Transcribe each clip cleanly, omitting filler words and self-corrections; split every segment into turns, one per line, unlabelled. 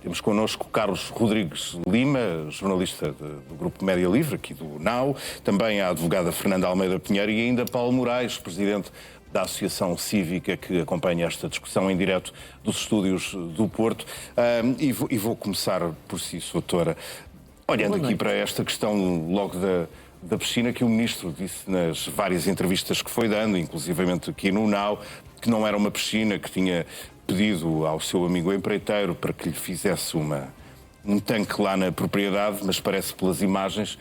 Temos connosco Carlos Rodrigues Lima, jornalista do Grupo Média Livre, aqui do NAU, também a advogada Fernanda Almeida Pinheiro e ainda Paulo Moraes, presidente da Associação Cívica, que acompanha esta discussão em direto dos estúdios do Porto. E vou começar por si, doutora. Olhando aqui para esta questão logo da piscina, que o Ministro disse nas várias entrevistas que foi dando, inclusivamente aqui no NAU, que não era uma piscina, que tinha pedido ao seu amigo empreiteiro para que lhe fizesse um tanque lá na propriedade, mas parece pelas imagens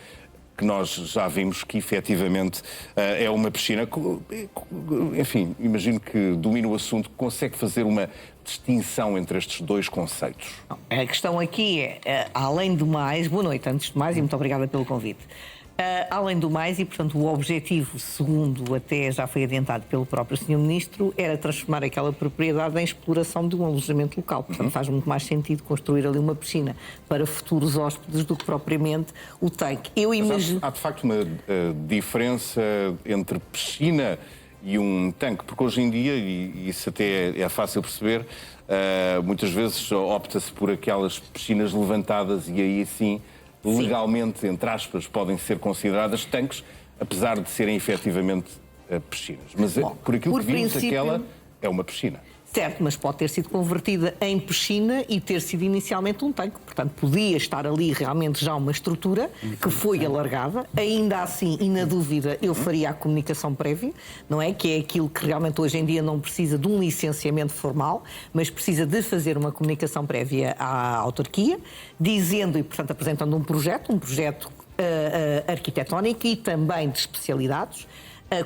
que nós já vimos que efetivamente é uma piscina. Enfim, imagino que domina o assunto, consegue fazer uma distinção entre estes dois conceitos.
A questão aqui é, além do mais, boa noite antes de mais e muito obrigada pelo convite. Além do mais, e portanto o objetivo, segundo até já foi adiantado pelo próprio Sr. Ministro, era transformar aquela propriedade em exploração de um alojamento local. Portanto, faz muito mais sentido construir ali uma piscina para futuros hóspedes do que propriamente o tanque. Eu imagino...
Há de facto uma diferença entre piscina e um tanque, porque hoje em dia, e isso até é fácil perceber, muitas vezes opta-se por aquelas piscinas levantadas e aí sim, legalmente, entre aspas, podem ser consideradas tanques, apesar de serem efetivamente piscinas. Mas por aquilo que vimos, aquela é uma piscina.
Certo, mas pode ter sido convertida em piscina e ter sido inicialmente um tanque. Portanto, podia estar ali realmente já uma estrutura que foi alargada. Ainda assim, e na dúvida, eu faria a comunicação prévia, não é? Que é aquilo que realmente hoje em dia não precisa de um licenciamento formal, mas precisa de fazer uma comunicação prévia à autarquia, dizendo e, portanto, apresentando um projeto arquitetónico e também de especialidades,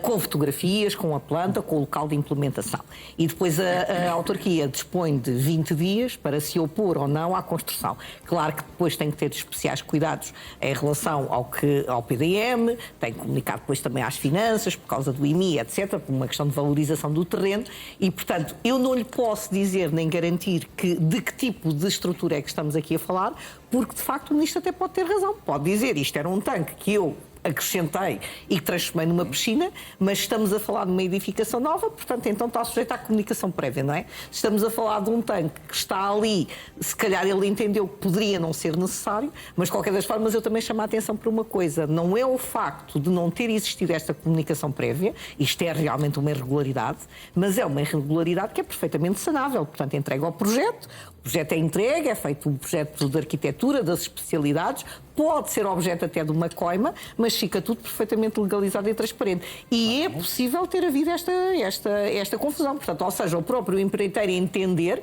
com fotografias, com a planta, com o local de implementação. E depois a autarquia dispõe de 20 dias para se opor ou não à construção. Claro que depois tem que ter especiais cuidados em relação ao PDM, tem que comunicar depois também às finanças, por causa do IMI, etc., por uma questão de valorização do terreno. E, portanto, eu não lhe posso dizer nem garantir de que tipo de estrutura é que estamos aqui a falar, porque, de facto, o Ministro até pode ter razão. Pode dizer, isto era um tanque que eu acrescentei e que transformei numa piscina, mas estamos a falar de uma edificação nova, portanto, então está sujeito à comunicação prévia, não é? Estamos a falar de um tanque que está ali, se calhar ele entendeu que poderia não ser necessário, mas de qualquer das formas eu também chamo a atenção para uma coisa, não é o facto de não ter existido esta comunicação prévia, isto é realmente uma irregularidade, mas é uma irregularidade que é perfeitamente sanável, portanto, entrega ao projeto, o projeto é entregue, é feito um projeto de arquitetura, das especialidades, pode ser objeto até de uma coima, mas fica tudo perfeitamente legalizado e transparente. E é possível ter havido esta confusão. Portanto, ou seja, o próprio empreiteiro entender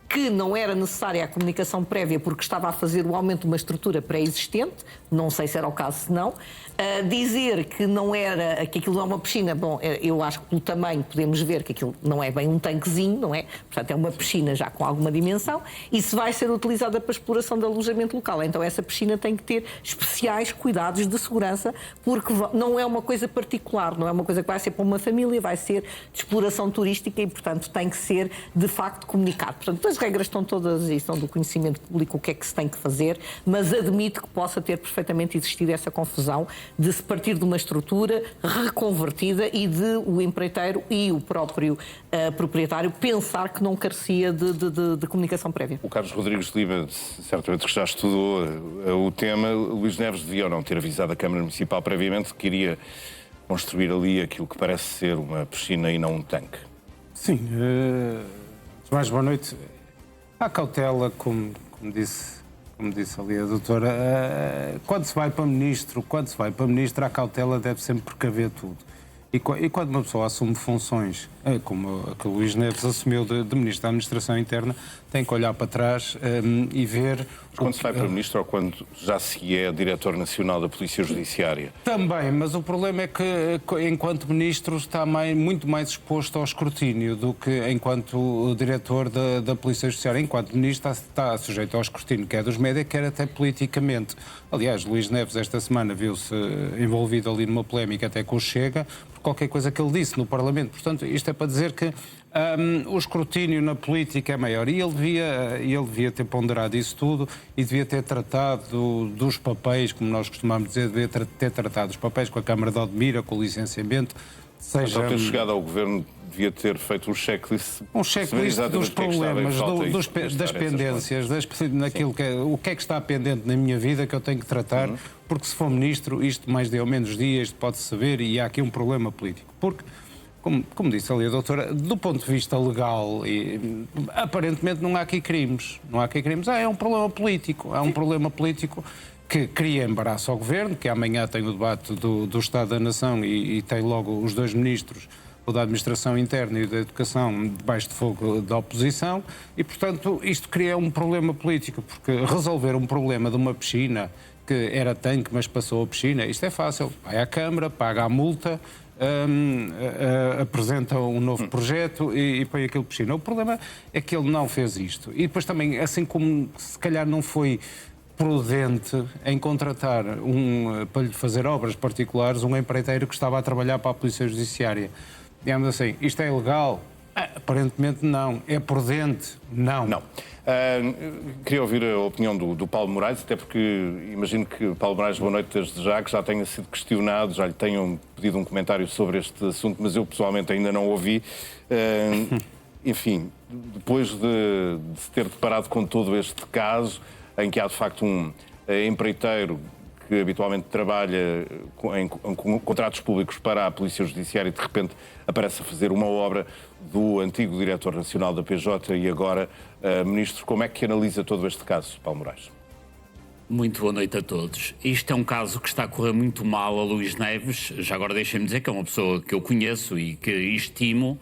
que não era necessária a comunicação prévia porque estava a fazer o aumento de uma estrutura pré-existente, não sei se era o caso, se não. Dizer que não era, que aquilo não é uma piscina, bom, eu acho que pelo tamanho podemos ver que aquilo não é bem um tanquezinho, não é? Portanto, é uma piscina já com alguma dimensão e se vai ser utilizada para exploração de alojamento local, então essa piscina tem que ter especiais cuidados de segurança porque não é uma coisa particular, não é uma coisa que vai ser para uma família, vai ser de exploração turística e, portanto, tem que ser, de facto, comunicado. Portanto, as regras estão todas e são do conhecimento público o que é que se tem que fazer, mas admito que possa ter perfeitamente existido essa confusão de se partir de uma estrutura reconvertida e de o empreiteiro e o próprio proprietário pensar que não carecia de comunicação prévia.
O Carlos Rodrigues Lima, certamente que já estudou o tema, Luís Neves devia ou não ter avisado a Câmara Municipal previamente que iria construir ali aquilo que parece ser uma piscina e não um tanque.
Sim, mais boa noite. Há cautela, como disse ali a doutora, quando se vai para ministro, a cautela deve sempre precaver tudo. E quando uma pessoa assume funções, como a que o Luís Neves assumiu de Ministro da Administração Interna, tem que olhar para trás e ver...
Mas quando se vai para Ministro ou quando já se é Diretor Nacional da Polícia Judiciária?
Também, mas o problema é que, enquanto Ministro, está muito mais exposto ao escrutínio do que enquanto Diretor da Polícia Judiciária. Enquanto Ministro está sujeito ao escrutínio, quer dos médias, quer até politicamente. Aliás, Luís Neves esta semana viu-se envolvido ali numa polémica até com o Chega, por qualquer coisa que ele disse no Parlamento. Portanto, isto é para dizer que o escrutínio na política é maior e ele devia ter ponderado isso tudo e devia ter tratado dos papéis, como nós costumamos dizer, devia ter tratado dos papéis com a Câmara de Odmira, com o licenciamento.
Então ter chegado ao Governo devia ter feito um checklist.
Um checklist dos problemas, das pendências, naquilo o que é que está pendente na minha vida que eu tenho que tratar, porque se for ministro, isto mais de ou menos dias pode-se saber e há aqui um problema político. Porque, como disse ali a doutora, do ponto de vista legal, aparentemente não há aqui crimes. Não há aqui crimes. É um problema político. É um problema político que cria embaraço ao Governo, que amanhã tem o debate do Estado da Nação e tem logo os dois ministros, o da Administração Interna e o da Educação, debaixo de fogo da oposição, e, portanto, isto cria um problema político, porque resolver um problema de uma piscina que era tanque, mas passou a piscina, isto é fácil. Vai à Câmara, paga a multa, apresenta um novo projeto e põe aquilo piscina. O problema é que ele não fez isto. E depois também, assim como se calhar não foi prudente em contratar para lhe fazer obras particulares um empreiteiro que estava a trabalhar para a Polícia Judiciária. Digamos assim, isto é ilegal? Aparentemente não. É prudente? Não.
Não. Queria ouvir a opinião do Paulo Moraes, até porque imagino que Paulo Moraes, boa noite desde já, que já tenha sido questionado, já lhe tenham pedido um comentário sobre este assunto, mas eu pessoalmente ainda não ouvi. Enfim, depois de se ter deparado com todo este caso, em que há de facto um empreiteiro que habitualmente trabalha em contratos públicos para a Polícia Judiciária e de repente aparece a fazer uma obra do antigo Diretor Nacional da PJ e agora Ministro, como é que analisa todo este caso, Paulo Moraes?
Muito boa noite a todos. Isto é um caso que está a correr muito mal a Luís Neves, já agora deixem-me dizer que é uma pessoa que eu conheço e que estimo,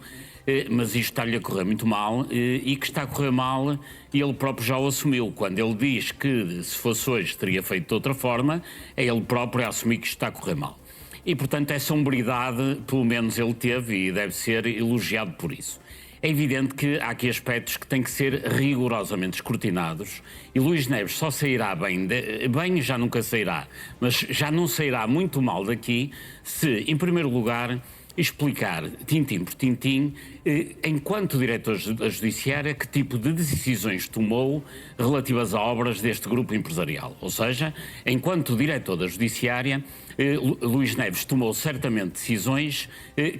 mas isto está-lhe a correr muito mal e que está a correr mal e ele próprio já o assumiu. Quando ele diz que se fosse hoje teria feito de outra forma, é ele próprio a assumir que isto está a correr mal. E, portanto, essa hombridade, pelo menos ele teve e deve ser elogiado por isso. É evidente que há aqui aspectos que têm que ser rigorosamente escrutinados e Luís Neves só sairá bem, bem já nunca sairá, mas já não sairá muito mal daqui se, em primeiro lugar, explicar, tintim por tintim, enquanto diretor da Judiciária, que tipo de decisões tomou relativas a obras deste grupo empresarial. Ou seja, enquanto diretor da Judiciária, Luís Neves tomou certamente decisões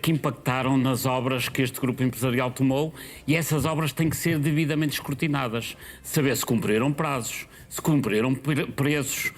que impactaram nas obras que este grupo empresarial tomou e essas obras têm que ser devidamente escrutinadas. Saber se cumpriram prazos, se cumpriram preços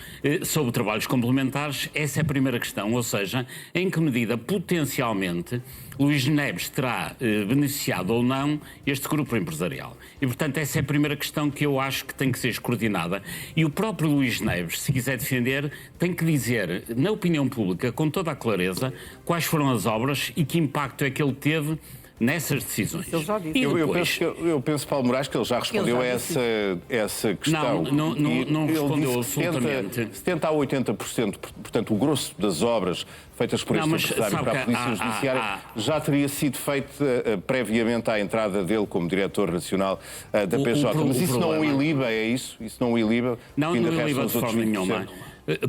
sobre trabalhos complementares, essa é a primeira questão, ou seja, em que medida potencialmente Luís Neves terá beneficiado ou não este grupo empresarial. E, portanto, essa é a primeira questão que eu acho que tem que ser escrutinada. E o próprio Luís Neves, se quiser defender, tem que dizer, na opinião pública, com toda a clareza, quais foram as obras e que impacto é que ele teve nessas decisões.
Ele já disse.
Eu penso, Paulo Moraes, que ele já respondeu a essa questão.
Não respondeu
disse
absolutamente.
70% a 80%, portanto, o grosso das obras feitas por este empresário para a Polícia Judiciária já teria sido feito previamente à entrada dele como Diretor Nacional da PJ. Mas isso não o iliba, é isso? Isso não o iliba?
Não iliba de forma nenhuma.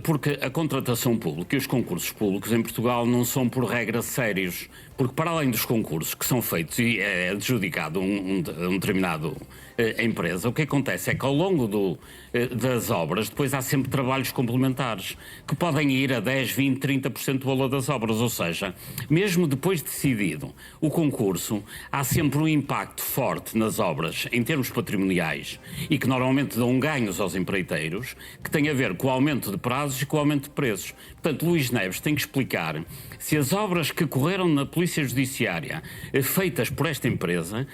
Porque a contratação pública e os concursos públicos em Portugal não são por regra sérios, porque para além dos concursos que são feitos e é adjudicado um determinado empresa, o que acontece é que ao longo das obras depois há sempre trabalhos complementares que podem ir a 10, 20, 30% do valor das obras, ou seja, mesmo depois de decidido o concurso, há sempre um impacto forte nas obras em termos patrimoniais e que normalmente dão ganhos aos empreiteiros, que tem a ver com o aumento de prazos e com o aumento de preços. Portanto, Luís Neves tem que explicar se as obras que correram na Polícia Judiciária feitas por esta empresa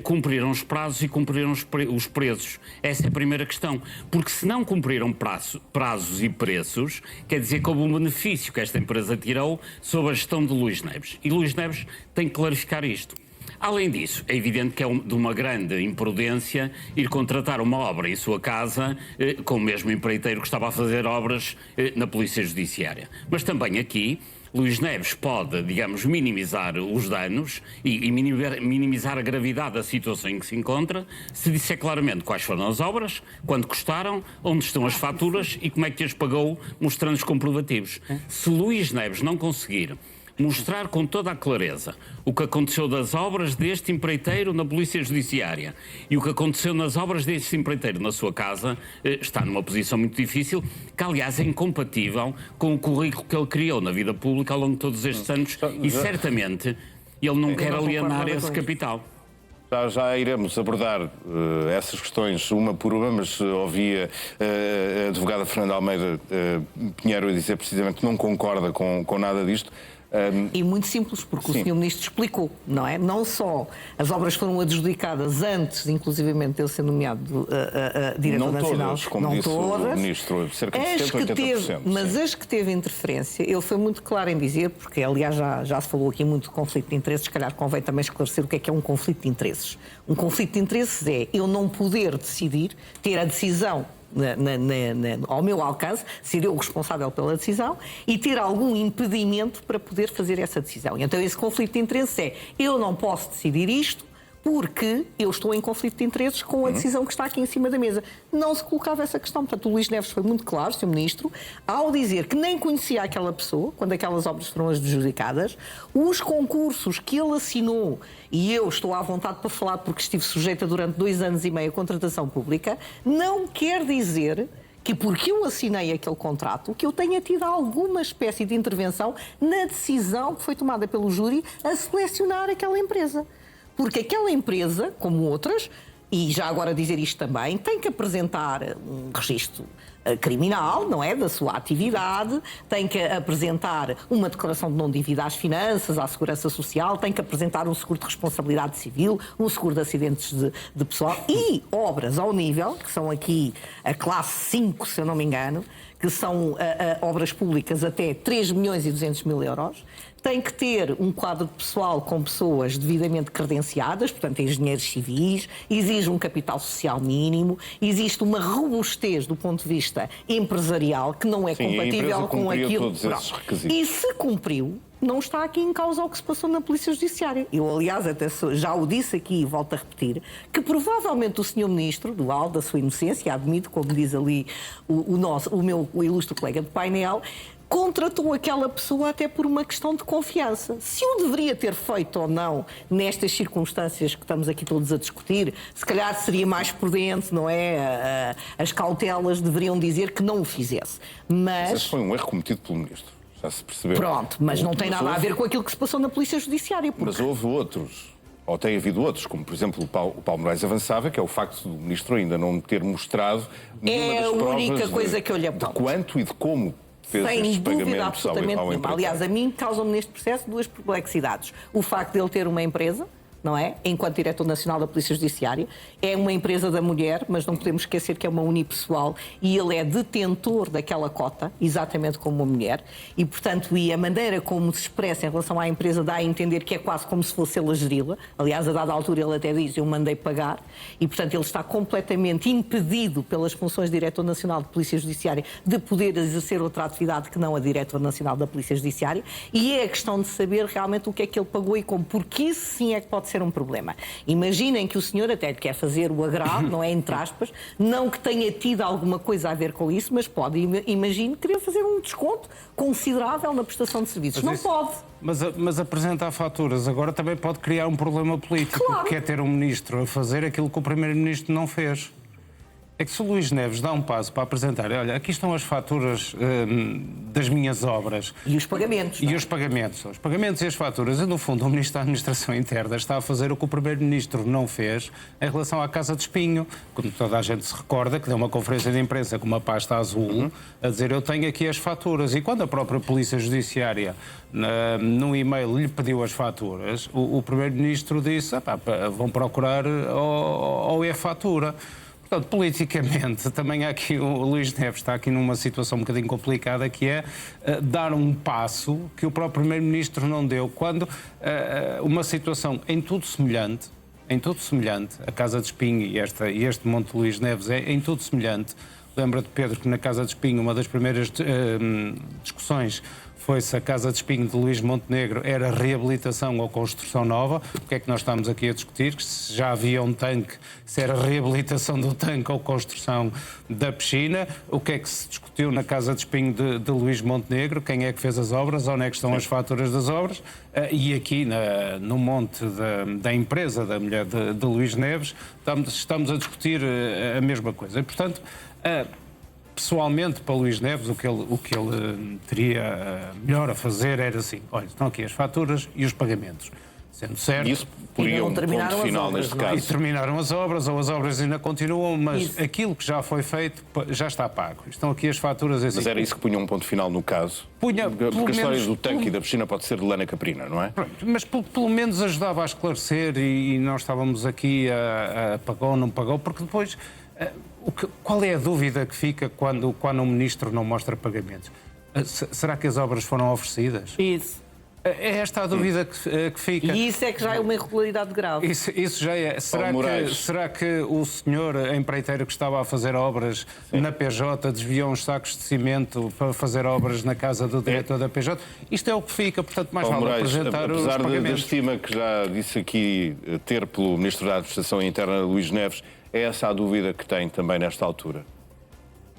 cumpriram os prazos e cumpriram os preços. Essa é a primeira questão. Porque se não cumpriram prazos e preços, quer dizer que houve um benefício que esta empresa tirou sobre a gestão de Luís Neves. E Luís Neves tem que clarificar isto. Além disso, é evidente que é de uma grande imprudência ir contratar uma obra em sua casa com o mesmo empreiteiro que estava a fazer obras na Polícia Judiciária. Mas também aqui, Luís Neves pode, digamos, minimizar os danos e minimizar a gravidade da situação em que se encontra se disser claramente quais foram as obras, quanto custaram, onde estão as faturas e como é que as pagou, mostrando os comprovativos. Se Luís Neves não conseguir mostrar com toda a clareza o que aconteceu das obras deste empreiteiro na Polícia Judiciária e o que aconteceu nas obras deste empreiteiro na sua casa, está numa posição muito difícil, que aliás é incompatível com o currículo que ele criou na vida pública ao longo de todos estes anos e certamente Ele não quer
não concordo
alienar
nada
esse
com
capital.
Já iremos abordar essas questões uma por uma, mas ouvi a advogada Fernanda Almeida Pinheiro a dizer precisamente que não concorda com nada disto.
E muito simples, porque
Sim.
o Sr. Ministro explicou, não é? Não só as obras foram adjudicadas antes, inclusivamente, de ele ser nomeado diretor
Não
nacional.
todas, como
não
disse
todas.
o Ministro, cerca de 70%, 80%.
Mas
sim.
as que teve interferência, ele foi muito claro em dizer, porque aliás já se falou aqui muito de conflito de interesses, se calhar convém também esclarecer o que é um conflito de interesses. Um conflito de interesses é eu não poder decidir, ter a decisão ao meu alcance, ser eu o responsável pela decisão e ter algum impedimento para poder fazer essa decisão. Então esse conflito de interesses é eu não posso decidir isto porque eu estou em conflito de interesses com a decisão que está aqui em cima da mesa. Não se colocava essa questão. Portanto, o Luís Neves foi muito claro, Sr. Ministro, ao dizer que nem conhecia aquela pessoa, quando aquelas obras foram adjudicadas, os concursos que ele assinou, e eu estou à vontade para falar porque estive sujeita durante 2 anos e meio à contratação pública, não quer dizer que porque eu assinei aquele contrato, que eu tenha tido alguma espécie de intervenção na decisão que foi tomada pelo júri a selecionar aquela empresa. Porque aquela empresa, como outras, e já agora dizer isto também, tem que apresentar um registro criminal, não é? Da sua atividade, tem que apresentar uma declaração de não dívida às finanças, à segurança social, tem que apresentar um seguro de responsabilidade civil, um seguro de acidentes de pessoal e obras ao nível, que são aqui a classe 5, se eu não me engano, que são obras públicas até 3.200.000 euros, tem que ter um quadro de pessoal com pessoas devidamente credenciadas, portanto, engenheiros civis, exige um capital social mínimo, existe uma robustez do ponto de vista empresarial que não é compatível com aquilo.
Todos esses requisitos.
E se cumpriu, não está aqui em causa o que se passou na Polícia Judiciária. Eu, aliás, até já o disse aqui e volto a repetir, que provavelmente o Sr. Ministro, do alto da sua inocência, admito, como diz ali o ilustre colega de painel, contratou aquela pessoa até por uma questão de confiança. Se o deveria ter feito ou não nestas circunstâncias que estamos aqui todos a discutir, se calhar seria mais prudente, não é? As cautelas deveriam dizer que não o fizesse. Mas
Esse foi um erro cometido pelo Ministro, já se percebeu.
pronto, mas não tem nada a ver com aquilo que se passou na Polícia Judiciária.
Mas houve outros, ou tem havido outros, como por exemplo o Paulo Moraes avançava, que é o facto do Ministro ainda não ter mostrado nenhuma das provas
a única coisa que eu lhe aponto.
de quanto e de como fez
Sem
estes
dúvida
pagamentos
absolutamente
ao
nenhuma.
empresário.
Aliás, a mim causam-me neste processo 2 perplexidades. O facto de ele ter uma empresa, não é? Enquanto Diretor Nacional da Polícia Judiciária, é uma empresa da mulher, mas não podemos esquecer que é uma unipessoal e ele é detentor daquela cota, exatamente como uma mulher, e portanto, e a maneira como se expressa em relação à empresa dá a entender que é quase como se fosse ele a geri-la. Aliás, a dada altura ele até diz, eu mandei pagar, e portanto ele está completamente impedido pelas funções de Diretor Nacional de Polícia Judiciária de poder exercer outra atividade que não a Diretor Nacional da Polícia Judiciária, e é a questão de saber realmente o que é que ele pagou e como, porque isso sim é que pode ser um problema. Imaginem que o senhor até lhe quer fazer o agrado, não é, entre aspas, não que tenha tido alguma coisa a ver com isso, mas pode, imagine, querer fazer um desconto considerável na prestação de serviços. Não pode.
Mas apresentar faturas agora também pode criar um problema político,
Claro.
que é ter um ministro a fazer aquilo que o primeiro-ministro não fez. É que se o Luís Neves dá um passo para apresentar, olha, aqui estão as faturas das minhas obras.
E os pagamentos.
E os pagamentos e as faturas. E, no fundo, o Ministro da Administração Interna está a fazer o que o Primeiro-Ministro não fez em relação à Casa de Espinho. Como toda a gente se recorda, que deu uma conferência de imprensa com uma pasta azul a dizer eu tenho aqui as faturas. E quando a própria Polícia Judiciária, num e-mail, lhe pediu as faturas, o Primeiro-Ministro disse, vão procurar ou é fatura. Portanto, politicamente, também há aqui, o Luís Neves está aqui numa situação um bocadinho complicada, que é dar um passo que o próprio Primeiro-Ministro não deu, quando uma situação em tudo semelhante, a Casa de Espinho e este Monte de Luís Neves é em tudo semelhante. Lembra-te, Pedro, que na Casa de Espinho uma das primeiras discussões foi se a Casa de Espinho de Luís Montenegro era reabilitação ou construção nova. O que é que nós estamos aqui a discutir? Que se já havia um tanque, se era reabilitação do tanque ou construção da piscina. O que é que se discutiu na Casa de Espinho de Luís Montenegro? Quem é que fez as obras? Onde é que estão as faturas das obras? E aqui no monte da empresa da mulher de Luís Neves estamos a discutir a mesma coisa. E, portanto, pessoalmente, para Luís Neves, o que ele teria melhor a fazer era assim, olha, estão aqui as faturas e os pagamentos. Sendo certo.
E isso poria
não
um
terminaram
ponto
as
final
obras,
neste
não é?
E
caso.
terminaram as obras, ou as obras ainda continuam, mas
Isso.
aquilo que já foi feito já está pago. Estão aqui as faturas.
Mas era isso que punha um ponto final no caso?
Punha,
Porque
pelo
a história
menos,
do tanque e da piscina pode ser de lana caprina, não é?
Pronto, mas pelo menos ajudava a esclarecer e nós estávamos aqui a pagou ou não pagou, porque depois qual é a dúvida que fica quando o ministro não mostra pagamentos? Será que as obras foram oferecidas?
Isso.
É esta a dúvida que fica.
E isso é que já é uma irregularidade grave.
Isso já é.
Moraes.
Será que o senhor empreiteiro que estava a fazer obras na PJ desviou uns sacos de cimento para fazer obras na casa do diretor da PJ? Isto é o que fica, portanto, mais
Paulo
vale
Moraes,
apresentar os
apesar da
pagamentos.
estima que já disse aqui ter pelo Ministro da Administração Interna, Luís Neves, é essa a dúvida que tem também nesta altura?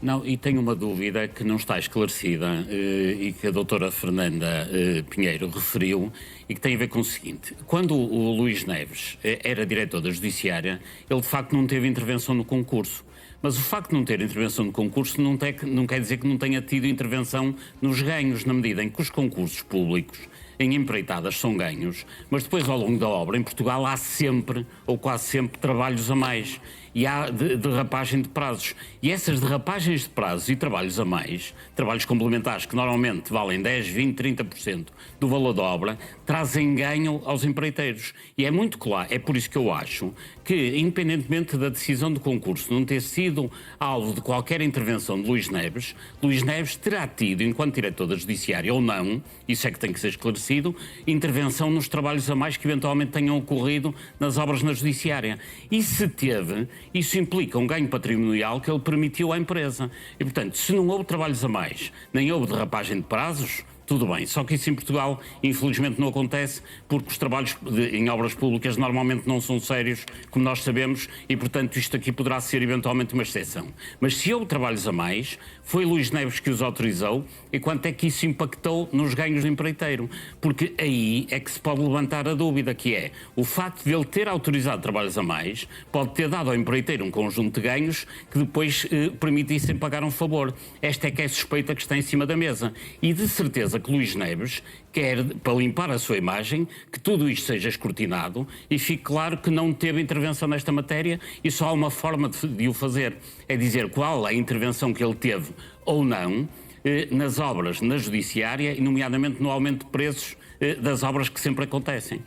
Não, e tenho uma dúvida que não está esclarecida e que a doutora Fernanda Pinheiro referiu e que tem a ver com o seguinte. Quando o Luís Neves era diretor da Judiciária, ele de facto não teve intervenção no concurso. Mas o facto de não ter intervenção no concurso não quer dizer que não tenha tido intervenção nos ganhos, na medida em que os concursos públicos em empreitadas são ganhos, mas depois ao longo da obra em Portugal há sempre, ou quase sempre, trabalhos a mais. E há derrapagem de prazos. E essas derrapagens de prazos e trabalhos a mais, trabalhos complementares que normalmente valem 10, 20, 30% do valor da obra, trazem ganho aos empreiteiros. E é muito claro, é por isso que eu acho que, independentemente da decisão do concurso não ter sido alvo de qualquer intervenção de Luís Neves terá tido, enquanto diretor da Judiciária ou não, isso é que tem que ser esclarecido, intervenção nos trabalhos a mais que eventualmente tenham ocorrido nas obras na Judiciária. E se teve, isso implica um ganho patrimonial que ele permitiu à empresa. E, portanto, se não houve trabalhos a mais, nem houve derrapagem de prazos, tudo bem. Só que isso em Portugal, infelizmente, não acontece porque os trabalhos em obras públicas normalmente não são sérios, como nós sabemos, e, portanto, isto aqui poderá ser eventualmente uma exceção. Mas se houve trabalhos a mais, foi Luís Neves que os autorizou e quanto é que isso impactou nos ganhos do empreiteiro? Porque aí é que se pode levantar a dúvida, que é o facto de ele ter autorizado trabalhos a mais pode ter dado ao empreiteiro um conjunto de ganhos que depois permitissem pagar um favor. Esta é que é a suspeita que está em cima da mesa. E de certeza que Luís Neves quer, para limpar a sua imagem, que tudo isto seja escrutinado e fique claro que não teve intervenção nesta matéria e só há uma forma de o fazer. É dizer qual é a intervenção que ele teve ou não nas obras na Judiciária e, nomeadamente, no aumento de preços das obras que sempre acontecem.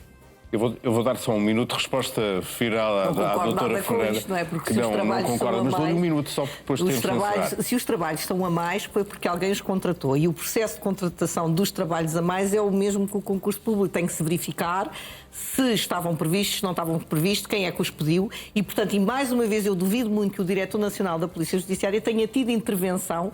Eu vou dar só um minuto de resposta final à doutora Fernanda.
Isto, não é? Porque
que
se os trabalhos
não concorda,
são a
mas dou-lhe
mais,
um minuto só depois de termos
se os trabalhos estão a mais, foi porque alguém os contratou. E o processo de contratação dos trabalhos a mais é o mesmo que o concurso público. Tem que se verificar se estavam previstos, se não estavam previstos, quem é que os pediu. E, portanto, e mais uma vez, eu duvido muito que o Diretor Nacional da Polícia Judiciária tenha tido intervenção.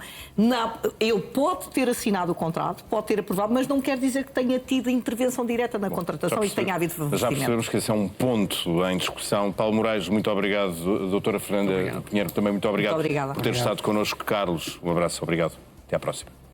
Ele pode ter assinado o contrato, pode ter aprovado, mas não quer dizer que tenha tido intervenção direta na contratação e que tenha havido favorecimento.
Já percebemos que esse é um ponto em discussão. Paulo Moraes, muito obrigado. Doutora Fernanda Pinheiro, também muito obrigado por ter estado connosco. Carlos, um abraço, obrigado. Até à próxima.